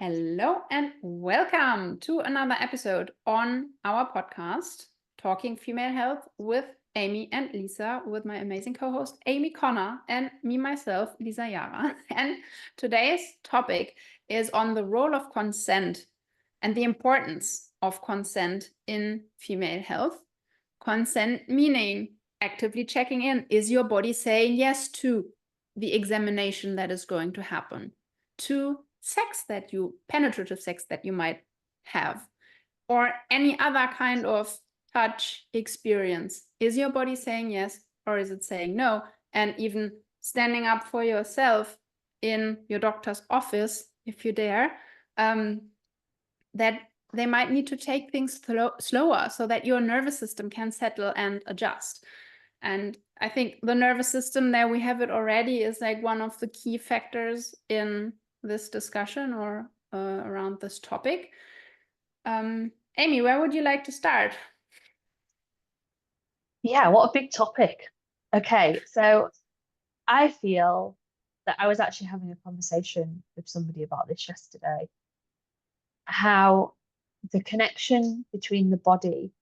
Hello and welcome to another episode on our podcast, Talking Female Health with Amy and Lisa, with my amazing co-host Amy Connor and me, myself, Lisa Yara. And today's topic is on the role of consent and the importance of consent in female health. Consent meaning actively checking in. Is your body saying yes to the examination that is going to happen? To penetrative sex that you might have, or any other kind of touch experience. Is your body saying yes, or is it saying no? And even standing up for yourself in your doctor's office, if you dare, that they might need to take things slower so that your nervous system can settle and adjust. And I think the nervous system, there we have it already, is like one of the key factors in this discussion or around this topic. Amy, where would you like to start? Yeah, what a big topic. Okay, so I feel that I was actually having a conversation with somebody about this yesterday, how the connection between the body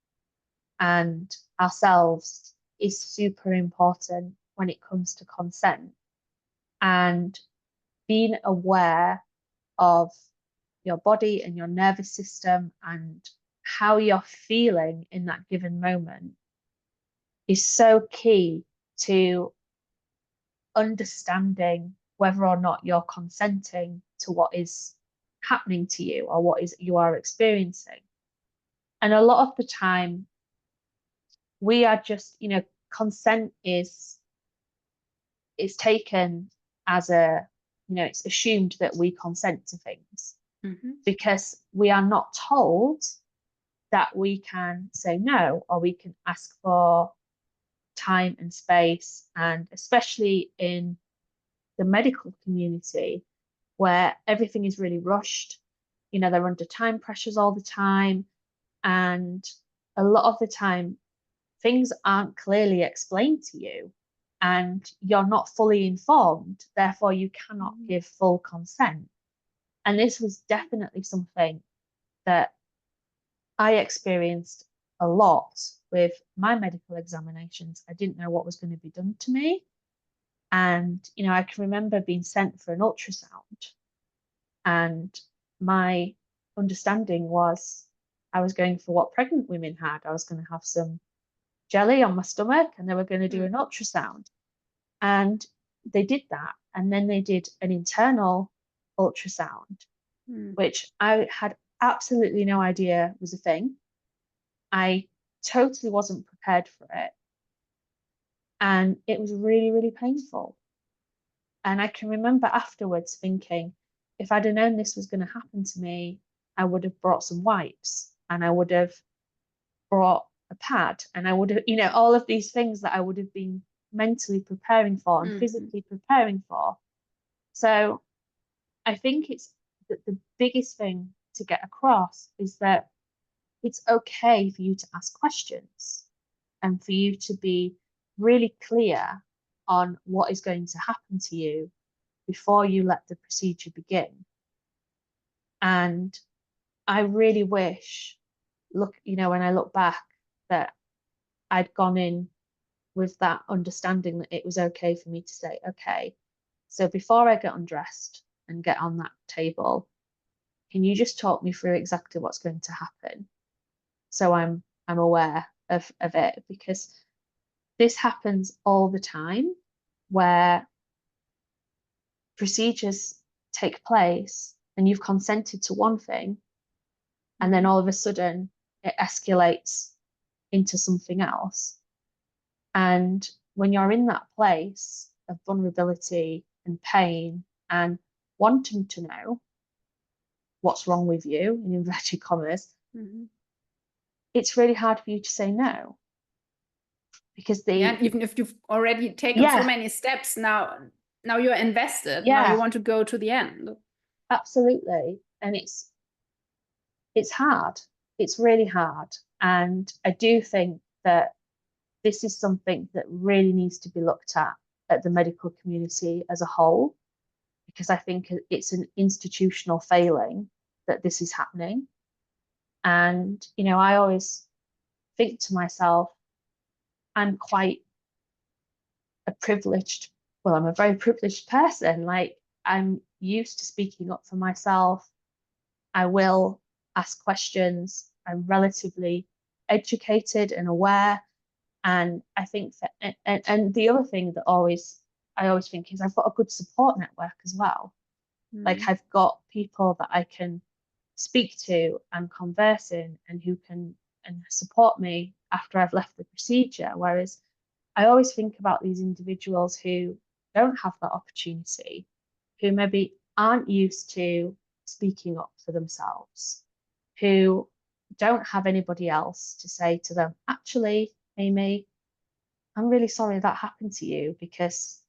and ourselves is super important when it comes to consent, and being aware of your body and your nervous system and how you're feeling in that given moment is so key to understanding whether or not you're consenting to what is happening to you or what is you are experiencing. And a lot of the time we are just, consent is taken as it's assumed that we consent to things because we are not told that we can say no, or we can ask for time and space. And especially in the medical community, where everything is really rushed, they're under time pressures all the time, and a lot of the time things aren't clearly explained to you and you're not fully informed, therefore you cannot give full consent. And this was definitely something that I experienced a lot with my medical examinations. I didn't know what was going to be done to me. And, I can remember being sent for an ultrasound, and my understanding was I was going for what pregnant women had. I was going to have some jelly on my stomach and they were going to do an ultrasound. And they did that. And then they did an internal ultrasound, which I had absolutely no idea was a thing. I totally wasn't prepared for it. And it was really, really painful. And I can remember afterwards thinking, if I'd have known this was going to happen to me, I would have brought some wipes and I would have brought a pad and I would have, all of these things that I would have been mentally preparing for and physically preparing for. So I think it's that the biggest thing to get across is that it's okay for you to ask questions and for you to be really clear on what is going to happen to you before you let the procedure begin. And I really wish, when I look back, that I'd gone in with that understanding that it was okay for me to say, okay, so before I get undressed and get on that table, can you just talk me through exactly what's going to happen? So I'm aware of it, because this happens all the time where procedures take place and you've consented to one thing and then all of a sudden it escalates into something else. And when you're in that place of vulnerability and pain and wanting to know what's wrong with you, in inverted commas, it's really hard for you to say no. Because even if you've already taken so many steps, now you're invested. Now you want to go to the end. Absolutely. And it's hard. It's really hard. And I do think that this is something that really needs to be looked at the medical community as a whole, because I think it's an institutional failing that this is happening. And, I always think to myself, I'm a very privileged person. Like, I'm used to speaking up for myself. I will ask questions. I'm relatively educated and aware. And I think that, and the other thing that I always think is I've got a good support network as well. Like, I've got people that I can speak to and converse in, and who can and support me after I've left the procedure. Whereas I always think about these individuals who don't have that opportunity, who maybe aren't used to speaking up for themselves, who don't have anybody else to say to them, actually, Amy, I'm really sorry that happened to you, because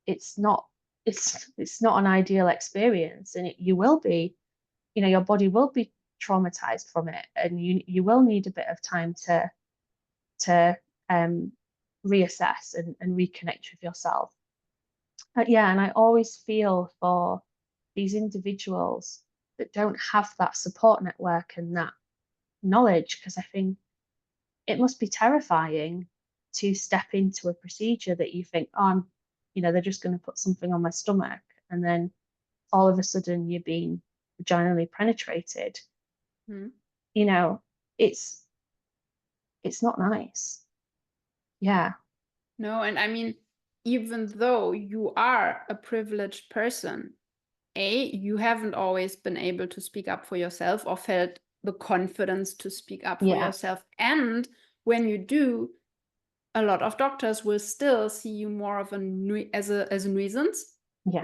it's not an ideal experience, and you will be, your body will be traumatized from it, and you will need a bit of time to reassess and reconnect with yourself. Yeah, and I always feel for these individuals that don't have that support network and that knowledge, because I think it must be terrifying to step into a procedure that you think, oh, they're just going to put something on my stomach, and then all of a sudden you're being vaginally penetrated. It's not nice. Yeah. No, and I mean, even though you are a privileged person, you haven't always been able to speak up for yourself or felt the confidence to speak up for yourself. And when you do, a lot of doctors will still see you more of as a nuisance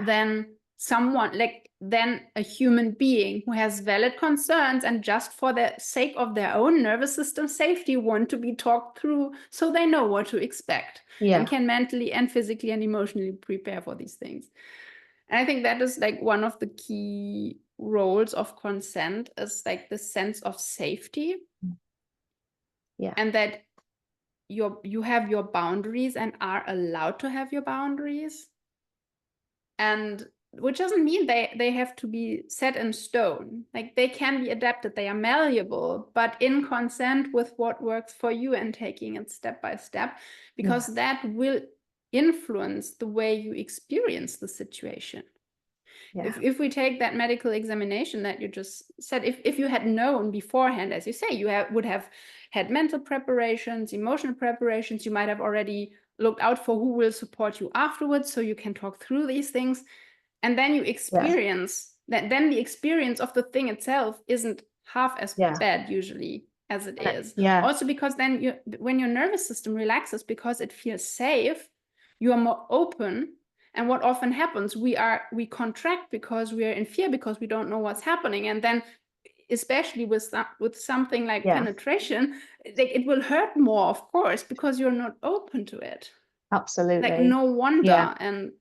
than someone than a human being who has valid concerns and just for the sake of their own nervous system safety want to be talked through so they know what to expect and can mentally and physically and emotionally prepare for these things. And I think that is like one of the key roles of consent, is like the sense of safety. And that you have your boundaries and are allowed to have your boundaries. And which doesn't mean they have to be set in stone. Like, they can be adapted, they are malleable, but in consent with what works for you and taking it step by step, because that will influence the way you experience the situation. If we take that medical examination that you just said, if you had known beforehand, as you say, you would have had mental preparations, emotional preparations, you might have already looked out for who will support you afterwards so you can talk through these things. And then you experience that, then the experience of the thing itself isn't half as bad usually as it is. Also because then when your nervous system relaxes because it feels safe, you are more open. And what often happens, we contract because we are in fear, because we don't know what's happening. And then, especially with something like penetration, it will hurt more, of course, because you're not open to it. Absolutely. Like, no wonder. And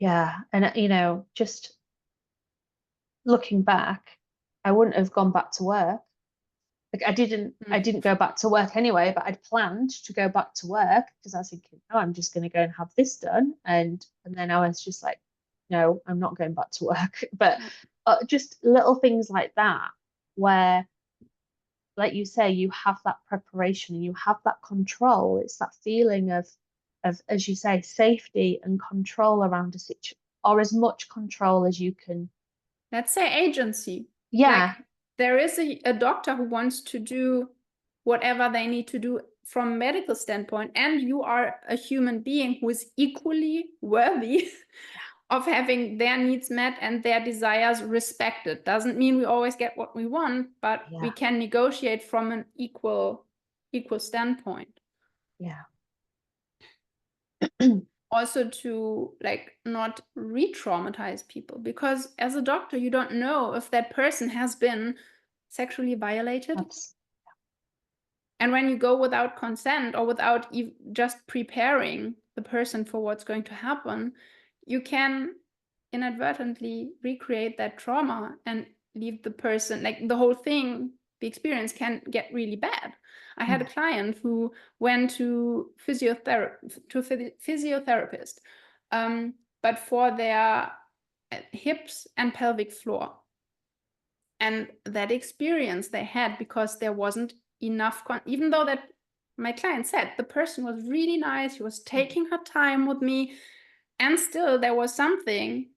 and just looking back, I wouldn't have gone back to work. Like, I didn't go back to work anyway, but I'd planned to go back to work because I was thinking, oh, I'm just going to go and have this done. And then I was just like, no, I'm not going back to work. But just little things like that, where, like you say, you have that preparation and you have that control. It's that feeling of, as you say, safety and control around a situation, or as much control as you can. Let's say agency. Yeah. Like, there is a doctor who wants to do whatever they need to do from a medical standpoint, and you are a human being who is equally worthy of having their needs met and their desires respected. Doesn't mean we always get what we want, but we can negotiate from an equal standpoint. Also to not re-traumatize people, because as a doctor you don't know if that person has been sexually violated. And when you go without consent or without just preparing the person for what's going to happen, you can inadvertently recreate that trauma and leave the person, the whole thing, the experience can get really bad. I had a client who went to physiotherapist but for their hips and pelvic floor. And that experience they had, because there wasn't enough, even though that my client said the person was really nice, she was taking her time with me, and still there was something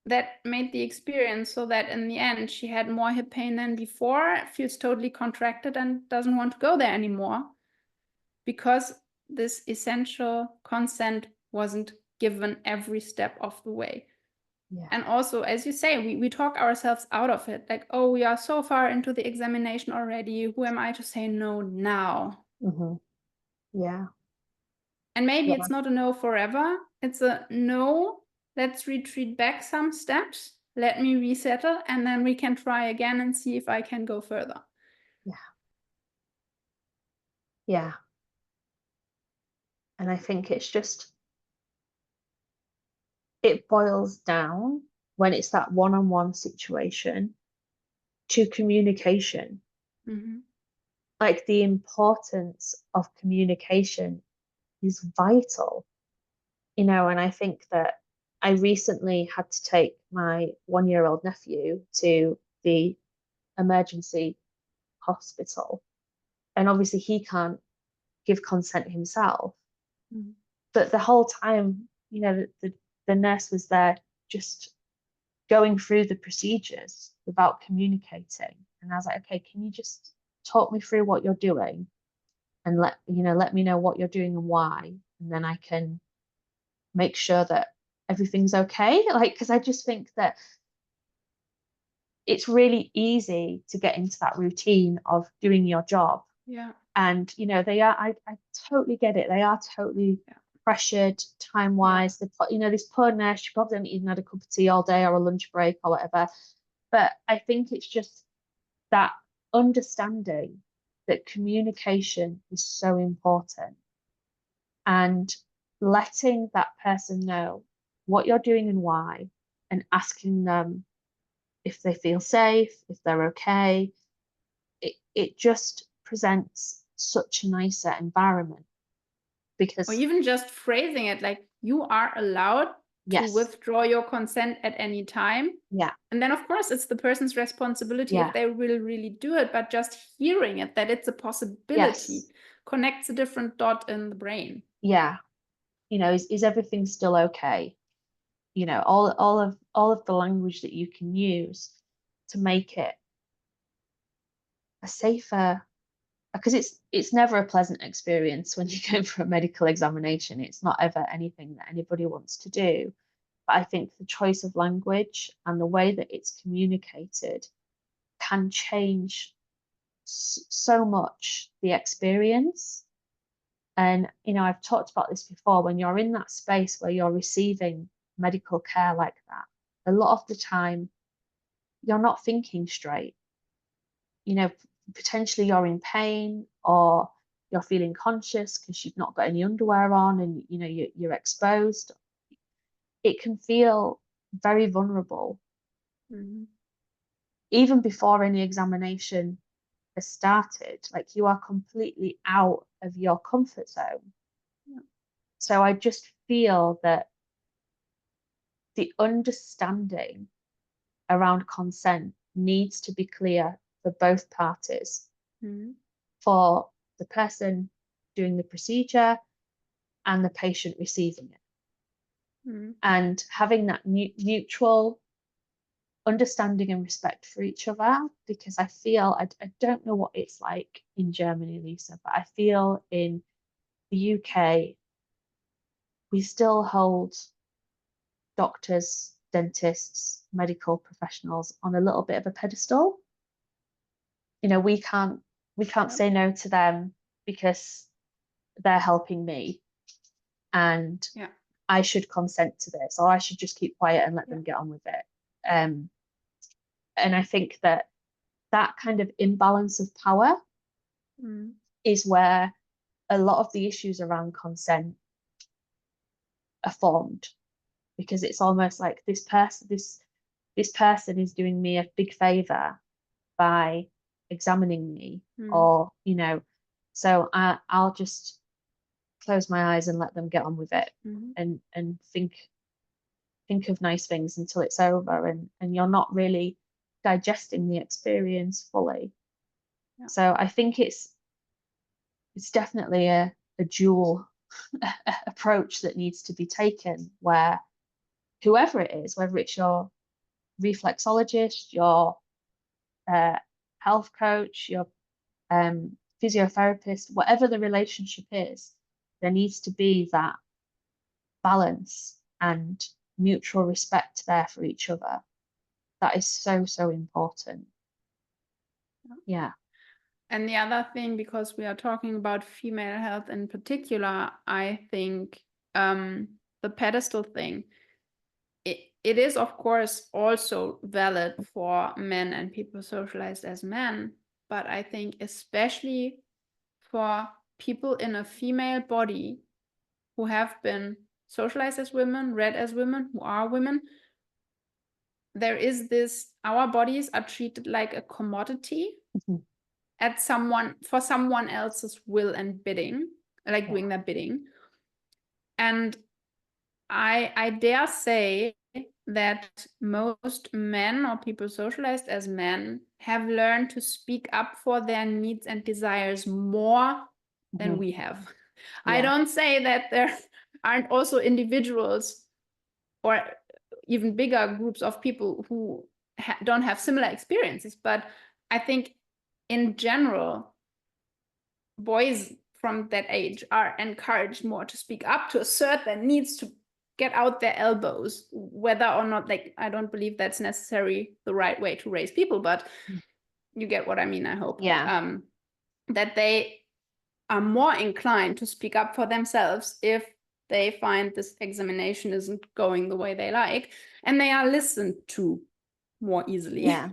that made the experience so that in the end she had more hip pain than before, feels totally contracted and doesn't want to go there anymore, because this essential consent wasn't given every step of the way. Yeah. And also, as you say, we talk ourselves out of it. Like, oh, we are so far into the examination already. Who am I to say no now? Mm-hmm. Yeah. And maybe it's not a no forever. It's a no, let's retreat back some steps. Let me resettle, and then we can try again and see if I can go further. Yeah. Yeah. And I think it's just, it boils down, when it's that one-on-one situation, to communication. Mm-hmm. Like, the importance of communication is vital, and I think that I recently had to take my 1-year-old nephew to the emergency hospital, and obviously he can't give consent himself. Mm-hmm. But the whole time, the nurse was there just going through the procedures without communicating. And I was like, okay, can you just talk me through what you're doing, and let me know what you're doing and why, and then I can make sure that everything's okay. Like, because I just think that it's really easy to get into that routine of doing your job. Yeah. And I totally get it. They are totally pressured time-wise. This poor nurse, she probably hasn't even had a cup of tea all day or a lunch break or whatever. But I think it's just that understanding that communication is so important, and letting that person know what you're doing and why, and asking them if they feel safe, if they're okay. It just presents such a nicer environment, because Or even just phrasing it like, you are allowed to withdraw your consent at any time. Yeah. And then, of course, it's the person's responsibility if they will really do it. But just hearing it, that it's a possibility, connects a different dot in the brain. Yeah. Is everything still okay? All of the language that you can use to make it a safer, because it's never a pleasant experience when you go for a medical examination. It's not ever anything that anybody wants to do. But I think the choice of language and the way that it's communicated can change so much the experience. And I've talked about this before. When you're in that space where you're receiving medical care like that, a lot of the time you're not thinking straight. Potentially you're in pain, or you're feeling conscious because you've not got any underwear on, and you're exposed. It can feel very vulnerable. Mm-hmm. Even before any examination has started, like, you are completely out of your comfort zone. Yeah. So I just feel that the understanding around consent needs to be clear for both parties. Mm-hmm. For the person doing the procedure and the patient receiving it. Mm-hmm. And having that mutual understanding and respect for each other, because I feel, I don't know what it's like in Germany, Lisa, but I feel in the UK we still hold doctors, dentists, medical professionals on a little bit of a pedestal. We can't say no to them because they're helping me, and I should consent to this, or I should just keep quiet and let them get on with it. And I think that kind of imbalance of power is where a lot of the issues around consent are formed, because it's almost like this person is doing me a big favor by examining me, or so I'll just close my eyes and let them get on with it, and think of nice things until it's over, and you're not really digesting the experience fully. Yeah. So I think it's definitely a dual approach that needs to be taken, where whoever it is, whether it's your reflexologist, your health coach, your physiotherapist, whatever the relationship is, there needs to be that balance and mutual respect there for each other. That is so, so important. Yeah. And the other thing, because we are talking about female health in particular, I think the pedestal thing, it is, of course, also valid for men and people socialized as men. But I think especially for people in a female body who have been socialized as women, read as women, who are women, there is this, our bodies are treated like a commodity for someone else's will and bidding, like doing their bidding. And I dare say that most men or people socialized as men have learned to speak up for their needs and desires more than we have. I don't say that there aren't also individuals or even bigger groups of people who don't have similar experiences, but I think in general, boys from that age are encouraged more to speak up, to assert their needs, to get out their elbows, whether or not, like, I don't believe that's necessarily the right way to raise people, but you get what I mean, I hope. Yeah. That they are more inclined to speak up for themselves if they find this examination isn't going the way they like, and they are listened to more easily. Yeah.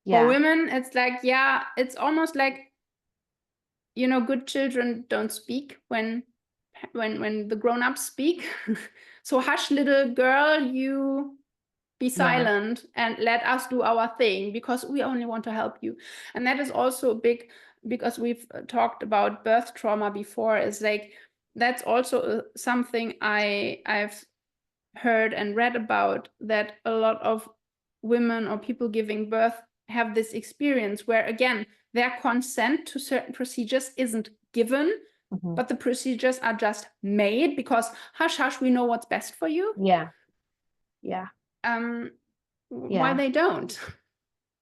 For women, it's like, it's almost like, good children don't speak when the grown-ups speak. So hush, little girl, you be silent and let us do our thing, because we only want to help you. And that is also big, because we've talked about birth trauma before, is like, that's also something I've heard and read about, that a lot of women or people giving birth have this experience where, again, their consent to certain procedures isn't given, but the procedures are just made because hush, hush, we know what's best for you. Why they don't.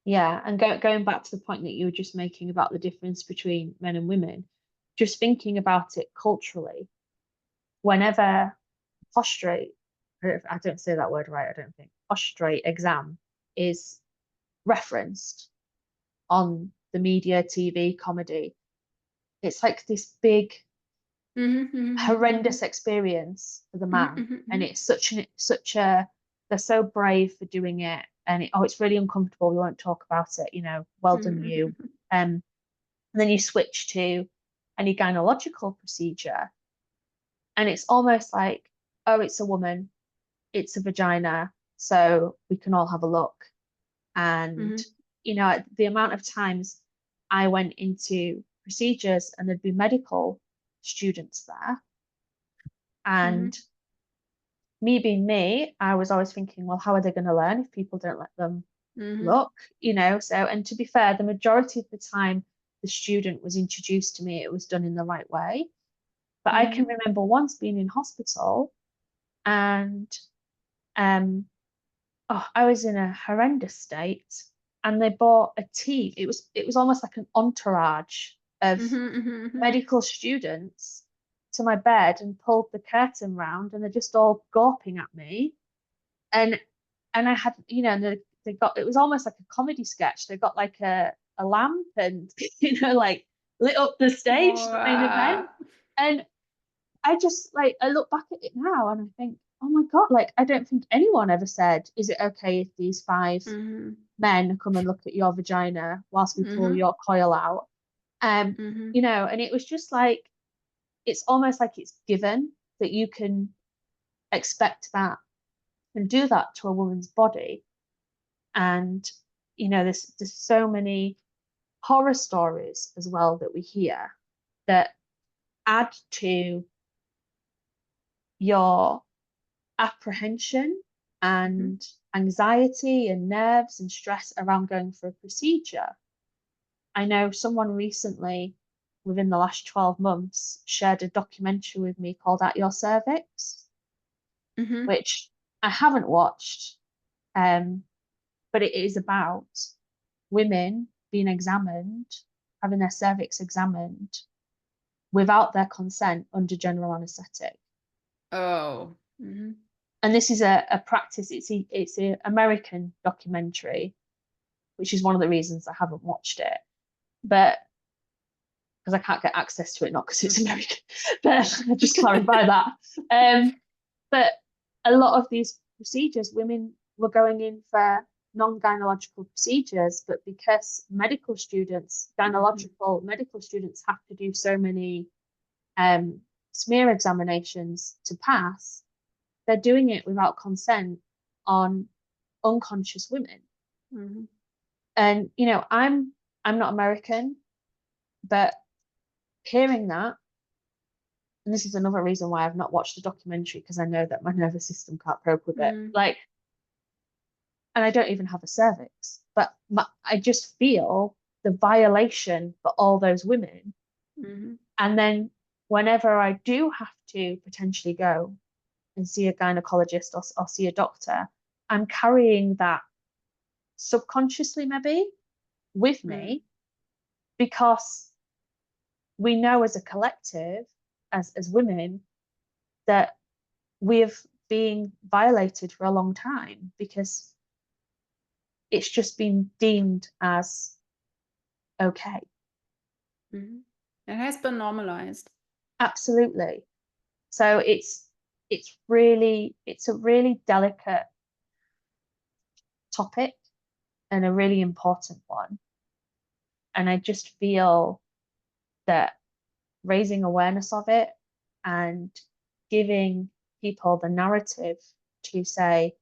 Yeah, and going back to the point that you were just making about the difference between men and women, just thinking about it culturally, whenever prostrate, I don't say that word right, I don't think, prostrate exam is referenced on the media, TV, comedy, it's like this big horrendous experience for the man. And it's such a they're so brave for doing it, and it's really uncomfortable, we won't talk about it, well done you. And then you switch to any gynecological procedure, and it's almost like, oh, it's a woman, it's a vagina, so we can all have a look. And the amount of times I went into procedures and there'd be medical students there, and me being me, I was always thinking, well, how are they going to learn if people don't let them look, so, and to be fair, the majority of the time the student was introduced to me, it was done in the right way. But I can remember once being in hospital, and I was in a horrendous state, and they brought a team. It was almost like an entourage of medical students to my bed and pulled the curtain round, and they're just all gawping at me. And I had, and they got, it was almost like a comedy sketch. They got like a lamp and, like lit up the stage, the main event. And I just, like, I look back at it now and I think, oh my God, like, I don't think anyone ever said, is it okay if these 5 men come and look at your vagina whilst we pull your coil out? And it was just like, it's almost like it's given that you can expect that and do that to a woman's body. And there's so many horror stories as well that we hear, that add to your apprehension and anxiety and nerves and stress around going for a procedure. I know someone recently, within the last 12 months, shared a documentary with me called At Your Cervix, which I haven't watched, but it is about women being examined, having their cervix examined without their consent under general anaesthetic. Oh. And this is a practice. It's an American documentary, which is one of the reasons I haven't watched it. But because I can't get access to it, not because it's American. But I'll just clarify that. But a lot of these procedures, women were going in for non-gynecological procedures, but because medical students, gynecological medical students have to do so many smear examinations to pass, they're doing it without consent on unconscious women. And you know, I'm not American, but hearing that, and this is another reason why I've not watched the documentary, because I know that my nervous system can't cope with it. Like, and I don't even have a cervix, but I just feel the violation for all those women. And then whenever I do have to potentially go and see a gynecologist or see a doctor, I'm carrying that subconsciously maybe with me, because we know as a collective, as women, that we have been violated for a long time, because it's just been deemed as okay. It has been normalized. Absolutely. So it's a really delicate topic and a really important one. And I just feel that raising awareness of it and giving people the narrative to say,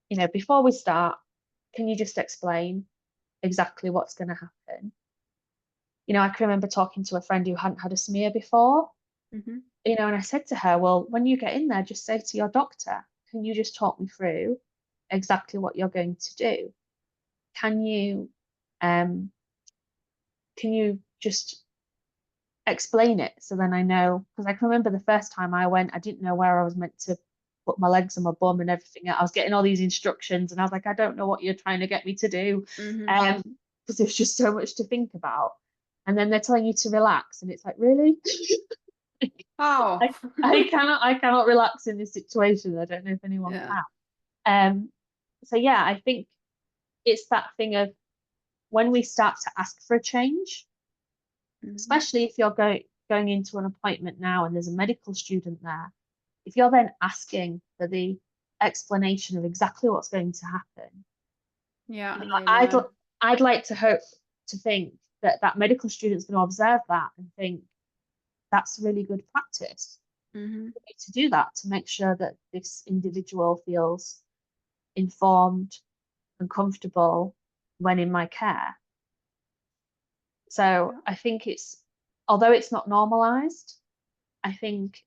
you know, before we start, can you just explain exactly what's going to happen? You know, I can remember talking to a friend who hadn't had a smear before, you know, and I said to her, well, when you get in there, just say to your doctor, can you just talk me through exactly what you're going to do? Can you just explain it, so then I know? Because I can remember the first time I went, I didn't know where I was meant to put my legs and my bum and everything. I was getting all these instructions and I was like, I don't know what you're trying to get me to do, because there's just so much to think about. And then they're telling you to relax, and it's like, really? Oh. I cannot relax in this situation. I don't know if anyone can. So yeah, I think it's that thing of, when we start to ask for a change, especially if you're going into an appointment now and there's a medical student there, if you're then asking for the explanation of exactly what's going to happen, I'd like to think that medical student's going to observe that and think, that's really good practice to do that, to make sure that this individual feels informed and comfortable when in my care. So I think although it's not normalized, I think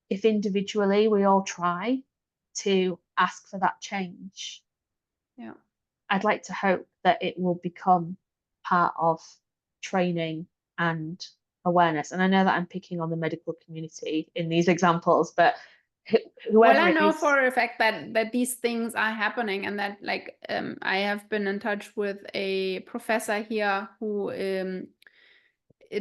if individually we all try to ask for that change, I'd like to hope that it will become part of training and awareness. And I know that I'm picking on the medical community in these examples, but whoever. Well, I know for a fact that these things are happening, and that, like, I have been in touch with a professor here who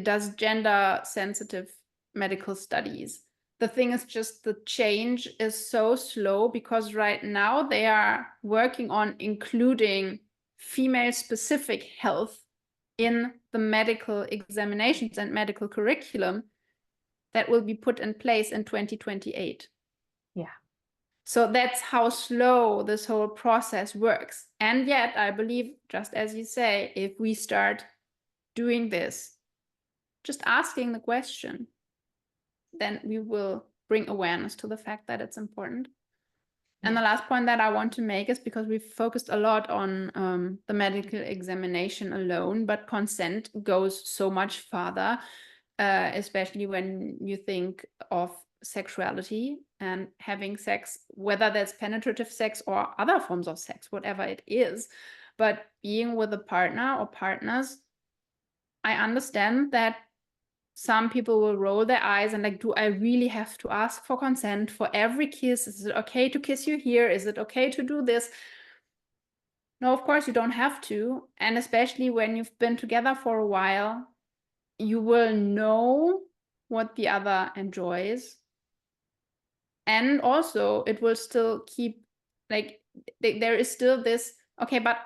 does gender sensitive medical studies. The thing is just, the change is so slow, because right now they are working on including female specific health in the medical examinations and medical curriculum that will be put in place in 2028. Yeah. So that's how slow this whole process works. And yet, I believe, just as you say, if we start doing this, just asking the question, then we will bring awareness to the fact that it's important. And the last point that I want to make is, because we've focused a lot on the medical examination alone, but consent goes so much farther. especially when you think of sexuality and having sex, whether that's penetrative sex or other forms of sex, whatever it is. But being with a partner or partners, I understand that some people will roll their eyes and like, do I really have to ask for consent for every kiss? Is it okay to kiss you here? Is it okay to do this? No, of course you don't have to. And especially when you've been together for a while, you will know what the other enjoys. And also it will still keep, like, there is still this, okay, but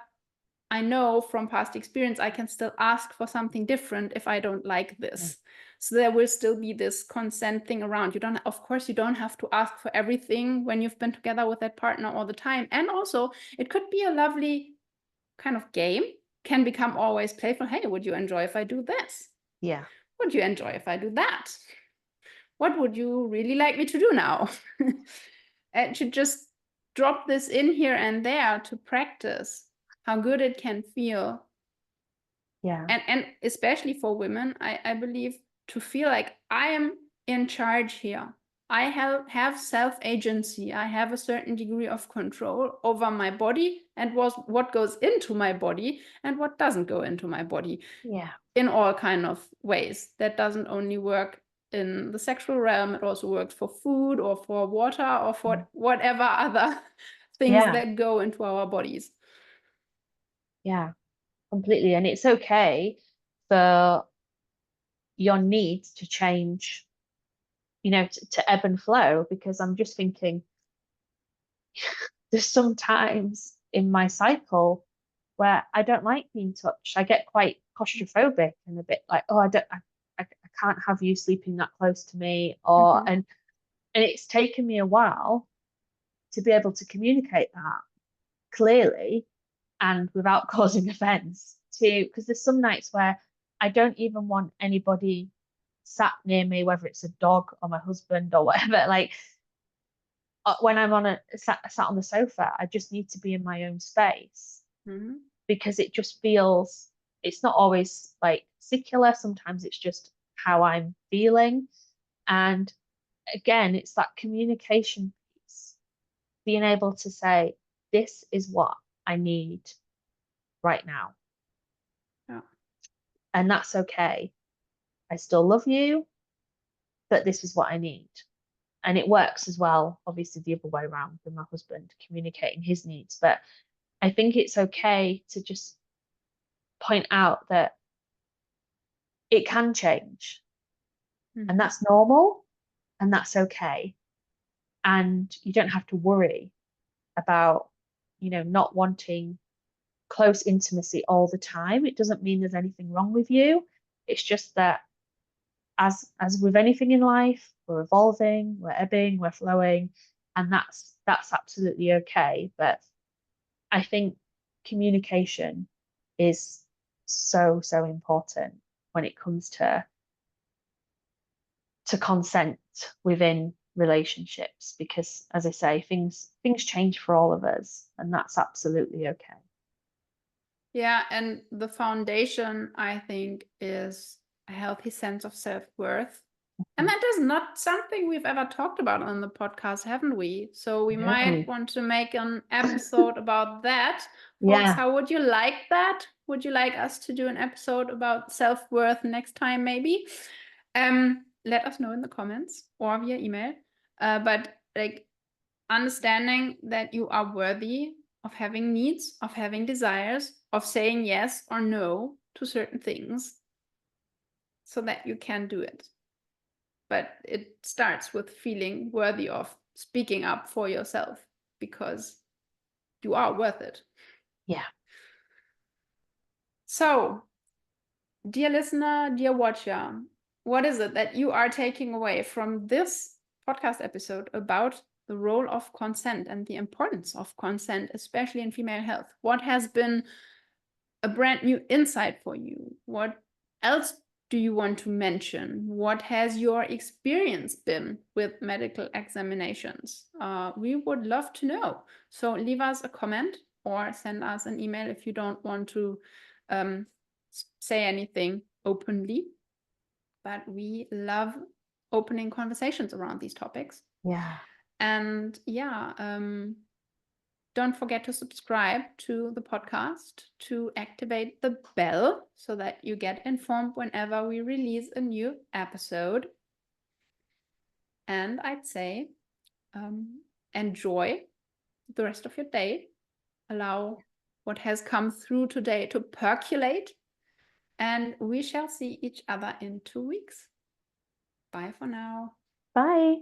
I know from past experience, I can still ask for something different if I don't like this. So there will still be this consent thing around. Of course, you don't have to ask for everything when you've been together with that partner all the time. And also it could be a lovely kind of game, can become always playful. Hey, would you enjoy if I do this? Yeah. Would you enjoy if I do that? What would you really like me to do now? And to just drop this in here and there to practice how good it can feel. Yeah. And especially for women, I believe, to feel like I am in charge here. I have self-agency. I have a certain degree of control over my body and what goes into my body and what doesn't go into my body. Yeah. In all kind of ways. That doesn't only work in the sexual realm, it also works for food or for water or for whatever other things that go into our bodies. Yeah, completely. And it's okay for your needs to change, to ebb and flow, because I'm just thinking there's some times in my cycle where I don't like being touched. I get quite claustrophobic and a bit like, oh, I can't have you sleeping that close to me, or and it's taken me a while to be able to communicate that clearly and without causing offense because there's some nights where I don't even want anybody sat near me, whether it's a dog or my husband or whatever. Like when I'm sat on the sofa, I just need to be in my own space because it just feels, it's not always like secular. Sometimes it's just how I'm feeling. And again, it's that communication piece, being able to say, this is what I need right now. Yeah. And that's okay. I still love you, but this is what I need. And it works as well, obviously, the other way around with my husband communicating his needs. But I think it's okay to just point out that it can change. And that's normal and that's okay. And you don't have to worry about, not wanting close intimacy all the time. It doesn't mean there's anything wrong with you. It's just that as with anything in life, we're evolving, we're ebbing, we're flowing, and that's absolutely okay. But I think communication is so important when it comes to consent within relationships, because as I say, things change for all of us, and that's absolutely okay. Yeah, and the foundation, I think, is a healthy sense of self-worth. And that is not something we've ever talked about on the podcast, haven't we? So we might want to make an episode about that. Folks, how would you like that? Would you like us to do an episode about self-worth next time, maybe? Let us know in the comments or via email. But like, understanding that you are worthy of having needs, of having desires, of saying yes or no to certain things so that you can do it. But it starts with feeling worthy of speaking up for yourself because you are worth it. Yeah. So, dear listener, dear watcher, what is it that you are taking away from this podcast episode about the role of consent and the importance of consent, especially in female health? What has been a brand new insight for you? What else do you want to mention? What has your experience been with medical examinations? We would love to know. So leave us a comment or send us an email if you don't want to say anything openly. but we love opening conversations around these topics. Yeah. And yeah, don't forget to subscribe to the podcast, to activate the bell so that you get informed whenever we release a new episode. And I'd say enjoy the rest of your day. Allow what has come through today to percolate. And we shall see each other in 2 weeks. Bye for now. Bye.